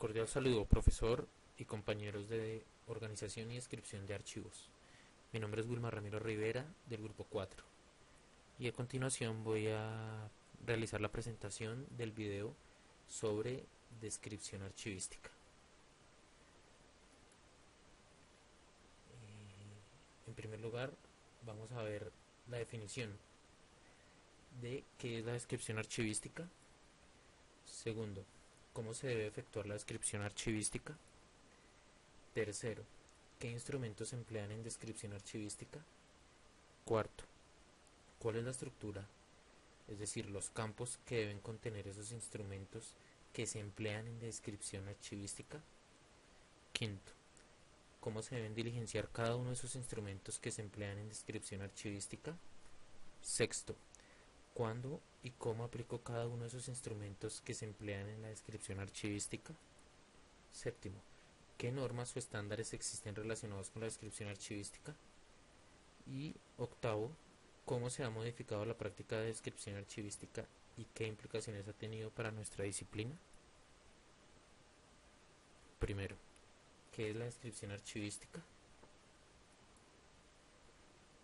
Cordial saludo, profesor y compañeros de organización y descripción de archivos. Mi nombre es Wilmar Ramiro Rivera, del grupo 4, y a continuación voy a realizar la presentación del video sobre descripción archivística. En primer lugar, vamos a ver la definición de qué es la descripción archivística. Segundo, cómo se debe efectuar la descripción archivística. Tercero, ¿qué instrumentos se emplean en descripción archivística? Cuarto, ¿cuál es la estructura? Es decir, los campos que deben contener esos instrumentos que se emplean en descripción archivística. Quinto, ¿cómo se deben diligenciar cada uno de esos instrumentos que se emplean en descripción archivística? Sexto, ¿cuándo y cómo aplico cada uno de esos instrumentos que se emplean en la descripción archivística? Séptimo, ¿qué normas o estándares existen relacionados con la descripción archivística? Y octavo, ¿cómo se ha modificado la práctica de descripción archivística y qué implicaciones ha tenido para nuestra disciplina? Primero, ¿qué es la descripción archivística?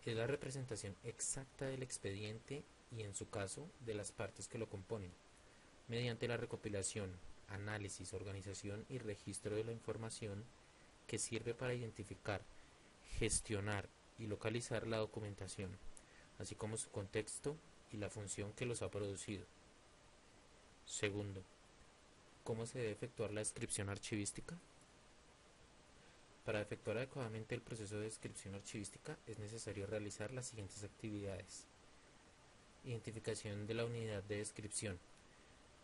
Es la representación exacta del expediente y, en su caso, de las partes que lo componen, mediante la recopilación, análisis, organización y registro de la información que sirve para identificar, gestionar y localizar la documentación, así como su contexto y la función que los ha producido. Segundo, ¿cómo se debe efectuar la descripción archivística? Para efectuar adecuadamente el proceso de descripción archivística es necesario realizar las siguientes actividades. Identificación de la unidad de descripción,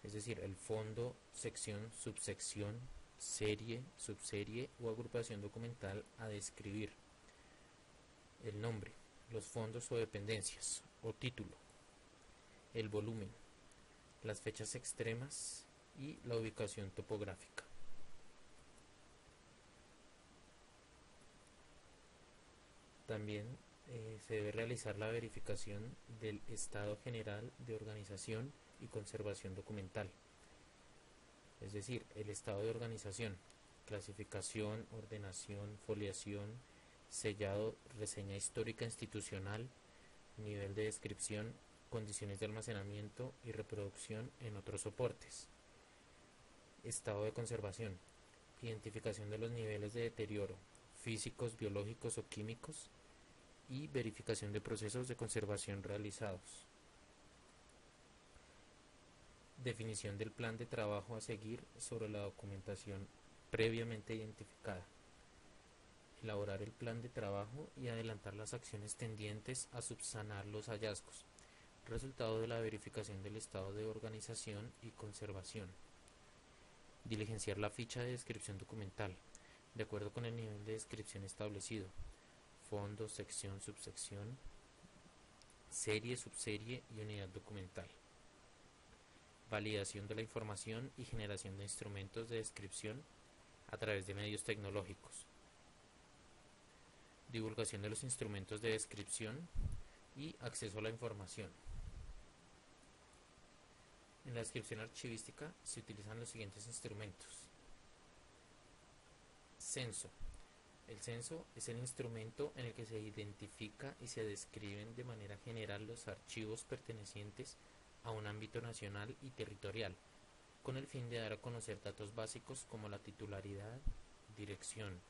es decir, el fondo, sección, subsección, serie, subserie o agrupación documental a describir. El nombre, los fondos o dependencias, o título. El volumen, las fechas extremas y la ubicación topográfica. También se debe realizar la verificación del estado general de organización y conservación documental, es decir, el estado de organización, clasificación, ordenación, foliación, sellado, reseña histórica institucional, nivel de descripción, condiciones de almacenamiento y reproducción en otros soportes. Estado de conservación, identificación de los niveles de deterioro, físicos, biológicos o químicos, y verificación de procesos de conservación realizados. Definición del plan de trabajo a seguir sobre la documentación previamente identificada. Elaborar el plan de trabajo y adelantar las acciones tendientes a subsanar los hallazgos, resultado de la verificación del estado de organización y conservación. Diligenciar la ficha de descripción documental, de acuerdo con el nivel de descripción establecido. Fondo, sección, subsección, serie, subserie y unidad documental. Validación de la información y generación de instrumentos de descripción a través de medios tecnológicos. Divulgación de los instrumentos de descripción y acceso a la información. En la descripción archivística se utilizan los siguientes instrumentos. Censo. El censo es el instrumento en el que se identifica y se describen de manera general los archivos pertenecientes a un ámbito nacional y territorial, con el fin de dar a conocer datos básicos como la titularidad, dirección,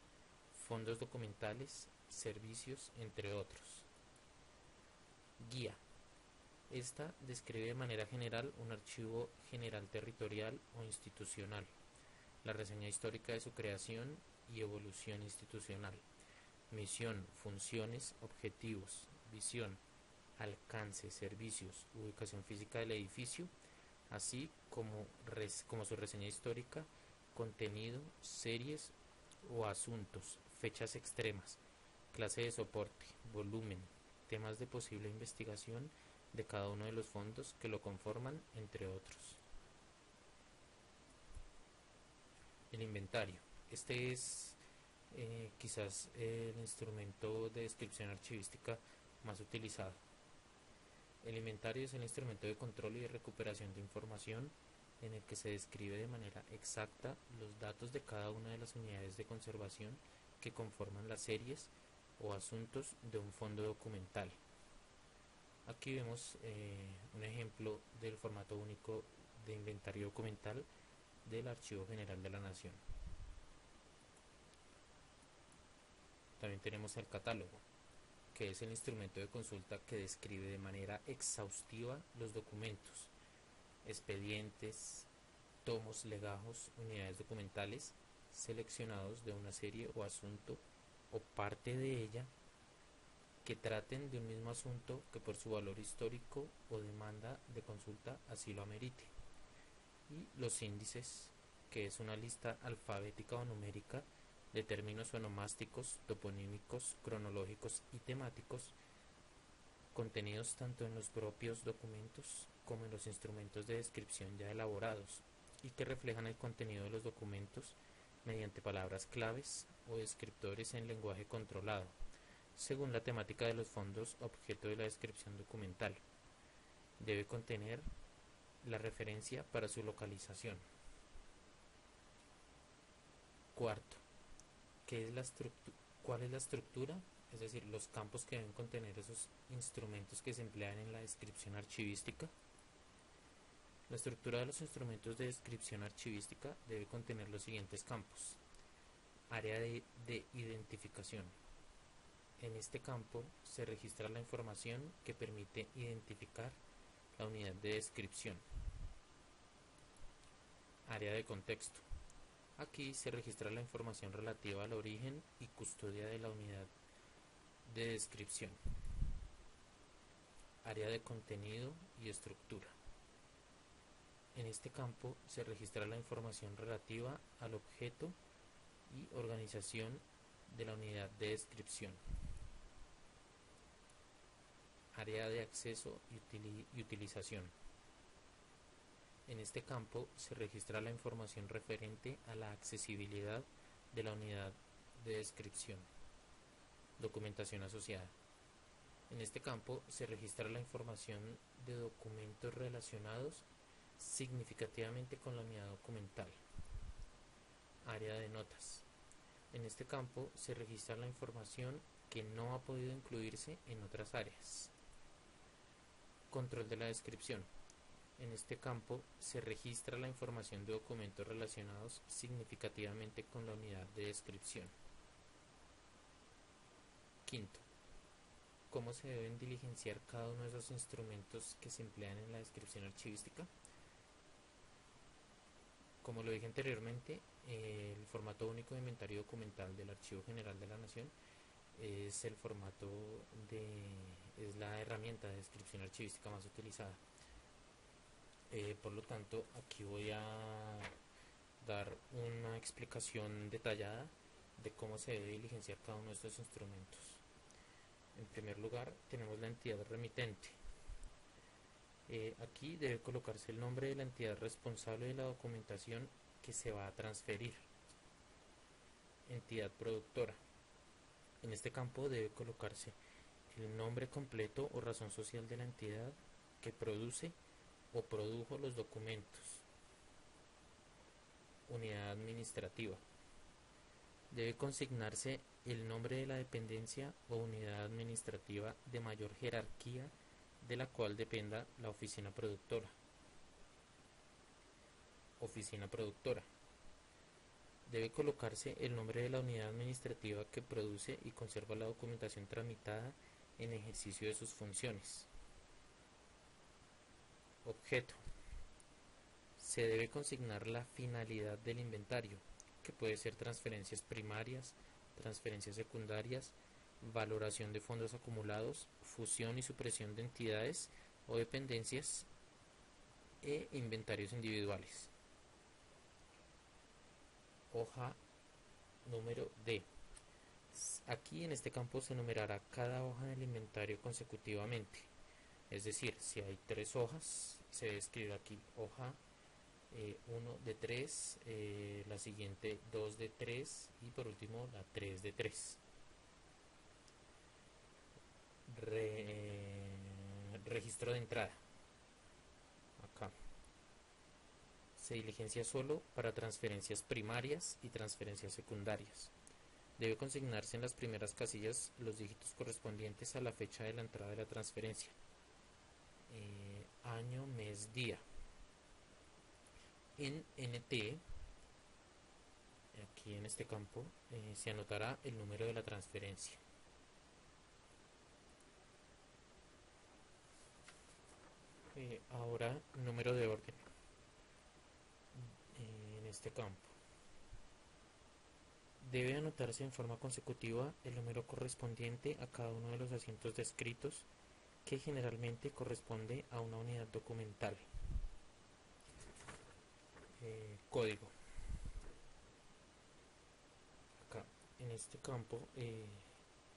fondos documentales, servicios, entre otros. Guía. Esta describe de manera general un archivo general territorial o institucional, la reseña histórica de su creación y evolución institucional, misión, funciones, objetivos, visión, alcance, servicios, ubicación física del edificio, así como su reseña histórica, contenido, series o asuntos, fechas extremas, clase de soporte, volumen, temas de posible investigación de cada uno de los fondos que lo conforman, entre otros. El inventario. Este es quizás el instrumento de descripción archivística más utilizado. El inventario es el instrumento de control y de recuperación de información en el que se describe de manera exacta los datos de cada una de las unidades de conservación que conforman las series o asuntos de un fondo documental. Aquí vemos un ejemplo del formato único de inventario documental del Archivo General de la Nación. También tenemos el catálogo, que es el instrumento de consulta que describe de manera exhaustiva los documentos, expedientes, tomos, legajos, unidades documentales seleccionados de una serie o asunto o parte de ella que traten de un mismo asunto que por su valor histórico o demanda de consulta así lo amerite. Y los índices, que es una lista alfabética o numérica de términos onomásticos, toponímicos, cronológicos y temáticos, contenidos tanto en los propios documentos como en los instrumentos de descripción ya elaborados, y que reflejan el contenido de los documentos mediante palabras claves o descriptores en lenguaje controlado, según la temática de los fondos objeto de la descripción documental. Debe contener la referencia para su localización. Cuarto, ¿cuál es la estructura? Es decir, los campos que deben contener esos instrumentos que se emplean en la descripción archivística. La estructura de los instrumentos de descripción archivística debe contener los siguientes campos. Área de identificación. En este campo se registra la información que permite identificar la unidad de descripción. Área de contexto. Aquí se registra la información relativa al origen y custodia de la unidad de descripción. Área de contenido y estructura. En este campo se registra la información relativa al objeto y organización de la unidad de descripción. Área de acceso y utilización. En este campo se registra la información referente a la accesibilidad de la unidad de descripción. Documentación asociada. En este campo se registra la información de documentos relacionados significativamente con la unidad documental. Área de notas. En este campo se registra la información que no ha podido incluirse en otras áreas. Control de la descripción. En este campo se registra la información de documentos relacionados significativamente con la unidad de descripción. Quinto, ¿cómo se deben diligenciar cada uno de esos instrumentos que se emplean en la descripción archivística? Como lo dije anteriormente, el formato único de inventario documental del Archivo General de la Nación es es la herramienta de descripción archivística más utilizada. Por lo tanto, aquí voy a dar una explicación detallada de cómo se debe diligenciar cada uno de estos instrumentos. En primer lugar, tenemos la entidad remitente. Aquí debe colocarse el nombre de la entidad responsable de la documentación que se va a transferir. Entidad productora. En este campo debe colocarse el nombre completo o razón social de la entidad que produce o produjo los documentos. Unidad administrativa. Debe consignarse el nombre de la dependencia o unidad administrativa de mayor jerarquía de la cual dependa la oficina productora. Oficina productora. Debe colocarse el nombre de la unidad administrativa que produce y conserva la documentación tramitada en ejercicio de sus funciones. Objeto. Se debe consignar la finalidad del inventario, que puede ser transferencias primarias, transferencias secundarias, valoración de fondos acumulados, fusión y supresión de entidades o dependencias e inventarios individuales. Hoja número D. Aquí en este campo se numerará cada hoja del inventario consecutivamente. Es decir, si hay 3 hojas, se debe escribir aquí hoja 1 de 3, la siguiente 2 de 3 y por último la 3 de 3. Registro de entrada. Acá. Se diligencia solo para transferencias primarias y transferencias secundarias. Debe consignarse en las primeras casillas los dígitos correspondientes a la fecha de la entrada de la transferencia. Año, mes, día. En NT, aquí en este campo, se anotará el número de la transferencia. Ahora, número de orden en este campo. Debe anotarse en forma consecutiva el número correspondiente a cada uno de los asientos descritos, que generalmente corresponde a una unidad documental. Código. Acá, en este campo,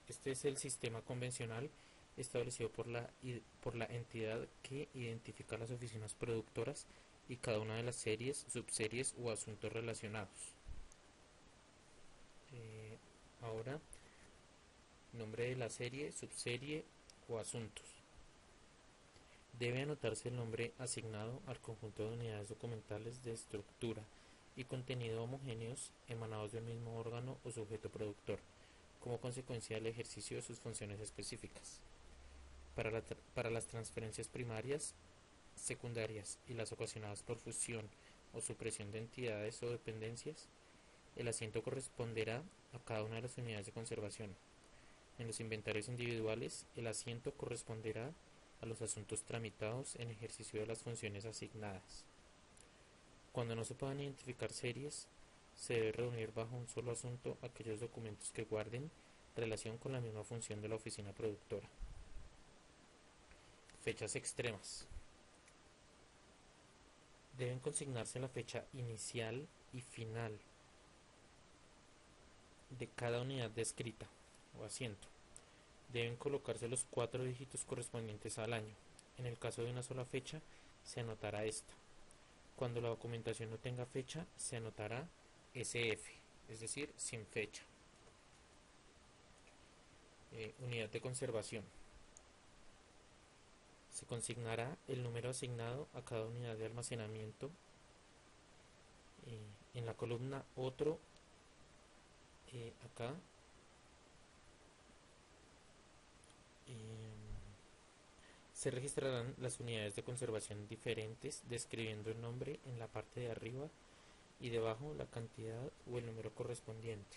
este es el sistema convencional establecido por la entidad que identifica las oficinas productoras y cada una de las series, subseries o asuntos relacionados. Ahora, nombre de la serie, subserie o asuntos. Debe anotarse el nombre asignado al conjunto de unidades documentales de estructura y contenido homogéneos emanados de un mismo órgano o sujeto productor, como consecuencia del ejercicio de sus funciones específicas. Para las transferencias primarias, secundarias y las ocasionadas por fusión o supresión de entidades o dependencias, el asiento corresponderá a cada una de las unidades de conservación. En los inventarios individuales, el asiento corresponderá a los asuntos tramitados en ejercicio de las funciones asignadas. Cuando no se puedan identificar series, se debe reunir bajo un solo asunto aquellos documentos que guarden relación con la misma función de la oficina productora. Fechas extremas. Deben consignarse la fecha inicial y final de cada unidad descrita o asiento. Deben colocarse los 4 dígitos correspondientes al año. En el caso de una sola fecha, se anotará esta. Cuando la documentación no tenga fecha, se anotará SF, es decir, sin fecha. Unidad de conservación. Se consignará el número asignado a cada unidad de almacenamiento. En la columna otro, acá, se registrarán las unidades de conservación diferentes, describiendo el nombre en la parte de arriba y debajo la cantidad o el número correspondiente.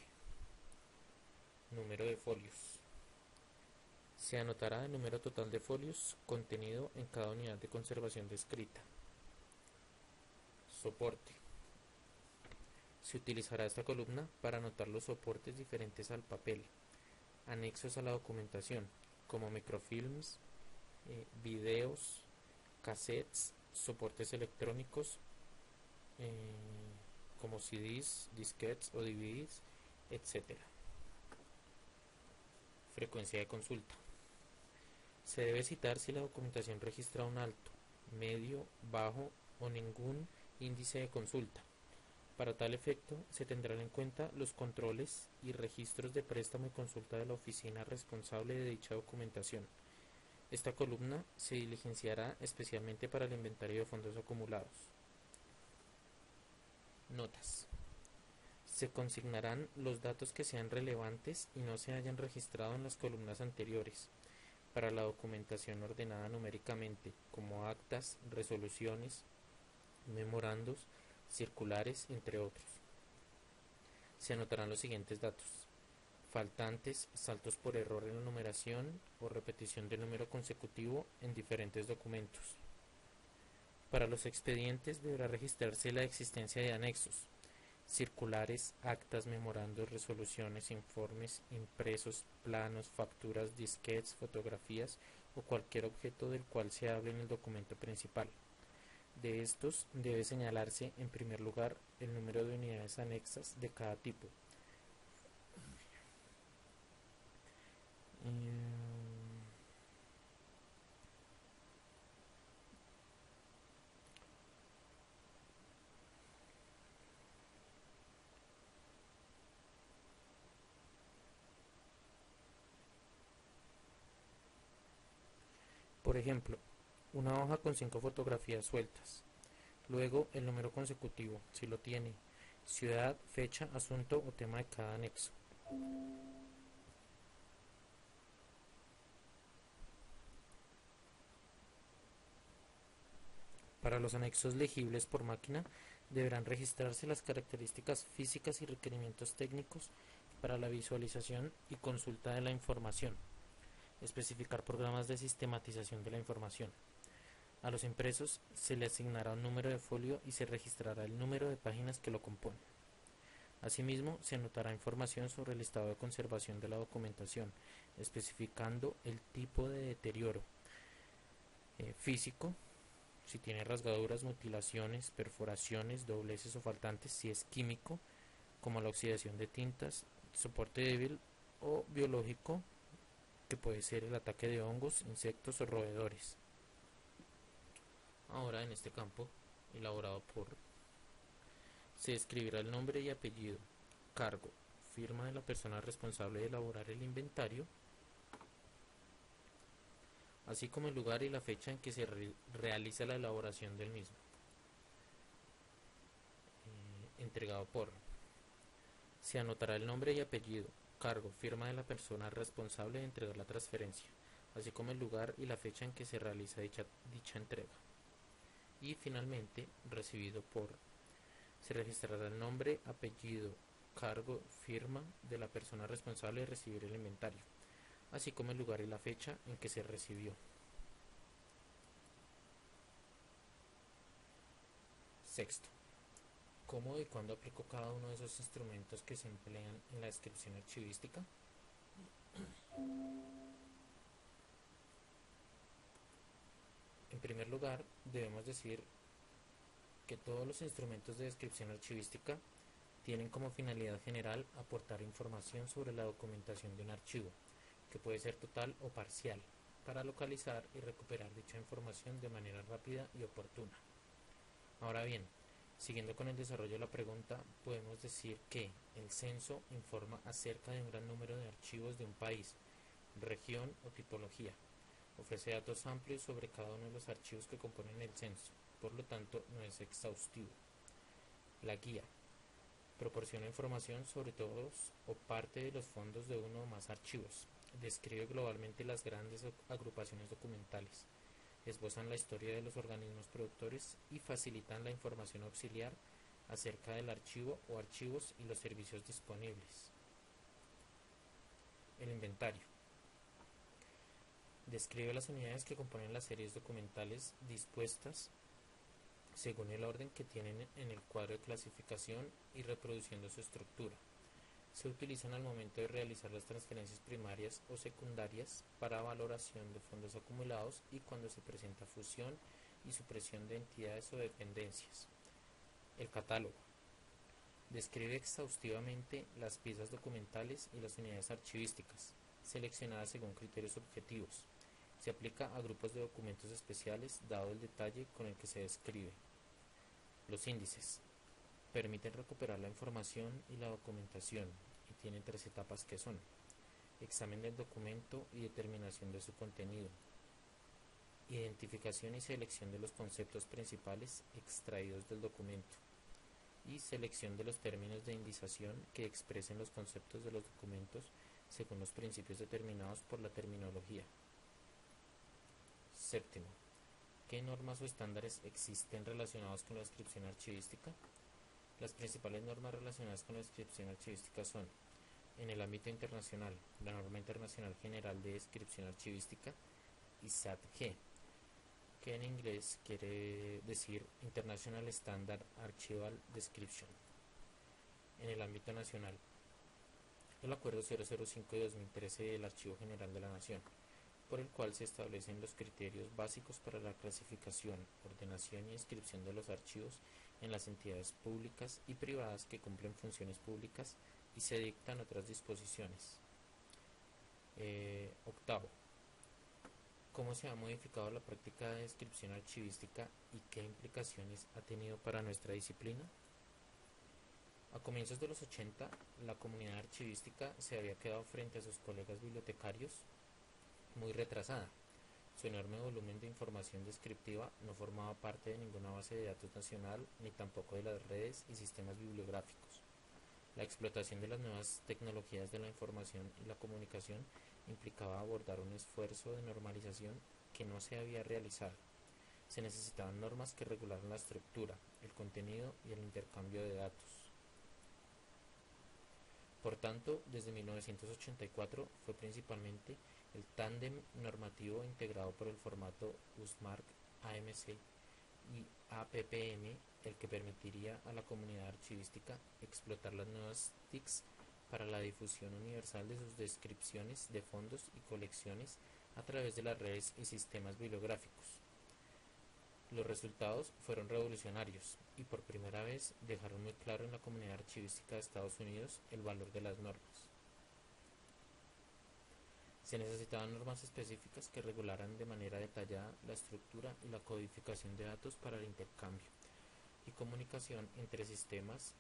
Número de folios. Se anotará el número total de folios contenido en cada unidad de conservación descrita. Soporte. Se utilizará esta columna para anotar los soportes diferentes al papel, anexos a la documentación, como microfilms, videos, cassettes, soportes electrónicos, como CDs, disquetes o DVDs, etc. Frecuencia de consulta. Se debe citar si la documentación registra un alto, medio, bajo o ningún índice de consulta. Para tal efecto, se tendrán en cuenta los controles y registros de préstamo y consulta de la oficina responsable de dicha documentación. Esta columna se diligenciará especialmente para el inventario de fondos acumulados. Notas. Se consignarán los datos que sean relevantes y no se hayan registrado en las columnas anteriores para la documentación ordenada numéricamente, como actas, resoluciones, memorandos, circulares, entre otros. Se anotarán los siguientes datos: faltantes, saltos por error en la numeración o repetición de número consecutivo en diferentes documentos. Para los expedientes deberá registrarse la existencia de anexos, circulares, actas, memorandos, resoluciones, informes, impresos, planos, facturas, disquetes, fotografías o cualquier objeto del cual se hable en el documento principal. De estos debe señalarse en primer lugar el número de unidades anexas de cada tipo. Por ejemplo, una hoja con 5 fotografías sueltas, Luego, el número consecutivo, si lo tiene, ciudad, fecha, asunto o tema de cada anexo. Para los anexos legibles por máquina, deberán registrarse las características físicas y requerimientos técnicos para la visualización y consulta de la información, especificar programas de sistematización de la información. A los impresos se le asignará un número de folio y se registrará el número de páginas que lo componen. Asimismo, se anotará información sobre el estado de conservación de la documentación, especificando el tipo de deterioro físico, si tiene rasgaduras, mutilaciones, perforaciones, dobleces o faltantes, si es químico, como la oxidación de tintas, soporte débil o biológico, que puede ser el ataque de hongos, insectos o roedores. Ahora, en este campo, elaborado por, se escribirá el nombre y apellido, cargo, firma de la persona responsable de elaborar el inventario, así como el lugar y la fecha en que se realiza la elaboración del mismo. Entregado por. Se anotará el nombre y apellido, cargo, firma de la persona responsable de entregar la transferencia, así como el lugar y la fecha en que se realiza dicha entrega. Y finalmente, recibido por. Se registrará el nombre, apellido, cargo, firma de la persona responsable de recibir el inventario, así como el lugar y la fecha en que se recibió. Sexto, ¿cómo y cuándo aplico cada uno de esos instrumentos que se emplean en la descripción archivística? En primer lugar, debemos decir que todos los instrumentos de descripción archivística tienen como finalidad general aportar información sobre la documentación de un archivo, que puede ser total o parcial, para localizar y recuperar dicha información de manera rápida y oportuna. Ahora bien, siguiendo con el desarrollo de la pregunta, podemos decir que el censo informa acerca de un gran número de archivos de un país, región o tipología. Ofrece datos amplios sobre cada uno de los archivos que componen el censo, por lo tanto no es exhaustivo. La guía proporciona información sobre todos o parte de los fondos de uno o más archivos. Describe globalmente las grandes agrupaciones documentales. Esbozan la historia de los organismos productores y facilitan la información auxiliar acerca del archivo o archivos y los servicios disponibles. El inventario describe las unidades que componen las series documentales dispuestas según el orden que tienen en el cuadro de clasificación y reproduciendo su estructura. Se utilizan al momento de realizar las transferencias primarias o secundarias para valoración de fondos acumulados y cuando se presenta fusión y supresión de entidades o dependencias. El catálogo describe exhaustivamente las piezas documentales y las unidades archivísticas, seleccionadas según criterios objetivos. Se aplica a grupos de documentos especiales dado el detalle con el que se describe. Los índices permiten recuperar la información y la documentación y tienen 3 etapas que son: examen del documento y determinación de su contenido, identificación y selección de los conceptos principales extraídos del documento y selección de los términos de indización que expresen los conceptos de los documentos según los principios determinados por la terminología. Séptimo, ¿qué normas o estándares existen relacionados con la descripción archivística? Las principales normas relacionadas con la descripción archivística son: en el ámbito internacional, la Norma Internacional General de Descripción Archivística, ISAT-G, que en inglés quiere decir International Standard Archival Description. En el ámbito nacional, el Acuerdo 005 de 2013 del Archivo General de la Nación, por el cual se establecen los criterios básicos para la clasificación, ordenación y inscripción de los archivos en las entidades públicas y privadas que cumplen funciones públicas, y se dictan otras disposiciones. Octavo, ¿cómo se ha modificado la práctica de descripción archivística y qué implicaciones ha tenido para nuestra disciplina? A comienzos de los 80, la comunidad archivística se había quedado frente a sus colegas bibliotecarios muy retrasada, Su enorme volumen de información descriptiva no formaba parte de ninguna base de datos nacional ni tampoco de las redes y sistemas bibliográficos. La explotación de las nuevas tecnologías de la información y la comunicación implicaba abordar un esfuerzo de normalización que no se había realizado. Se necesitaban normas que regularan la estructura, el contenido y el intercambio de datos. Por tanto, desde 1984 fue principalmente el tándem normativo integrado por el formato USMARC AMC y APPM el que permitiría a la comunidad archivística explotar las nuevas TICs para la difusión universal de sus descripciones de fondos y colecciones a través de las redes y sistemas bibliográficos. Los resultados fueron revolucionarios y por primera vez dejaron muy claro en la comunidad archivística de Estados Unidos el valor de las normas. Se necesitaban normas específicas que regularan de manera detallada la estructura y la codificación de datos para el intercambio y comunicación entre sistemas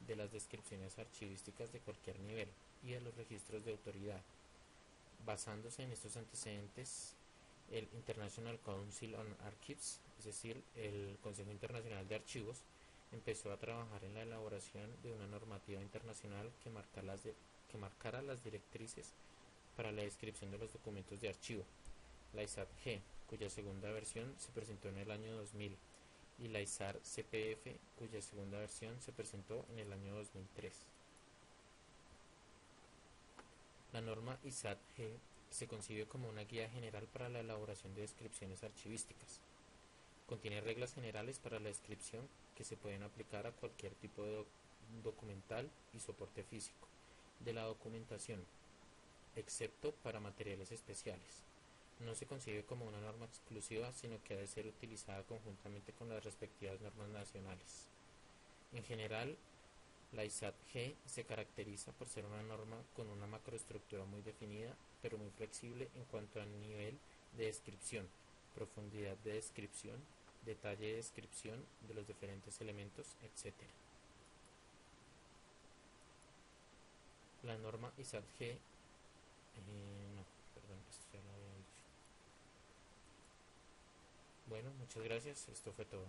de las descripciones archivísticas de cualquier nivel y de los registros de autoridad. Basándose en estos antecedentes, el International Council on Archives, es decir, el Consejo Internacional de Archivos, empezó a trabajar en la elaboración de una normativa internacional que marcara las directrices para la descripción de los documentos de archivo, la ISAT-G, cuya segunda versión se presentó en el año 2000, y la ISAR-CPF, cuya segunda versión se presentó en el año 2003. La norma ISAT-G se concibe como una guía general para la elaboración de descripciones archivísticas. Contiene reglas generales para la descripción que se pueden aplicar a cualquier tipo de documental y soporte físico de la documentación, excepto para materiales especiales. No se concibe como una norma exclusiva, sino que ha de ser utilizada conjuntamente con las respectivas normas nacionales. En general, la ISAT-G se caracteriza por ser una norma con una macroestructura muy definida, pero muy flexible en cuanto al nivel de descripción, profundidad de descripción, detalle de descripción de los diferentes elementos, etc. La norma ISAT-G, no, perdón, esto ya lo había dicho. Bueno, muchas gracias, esto fue todo.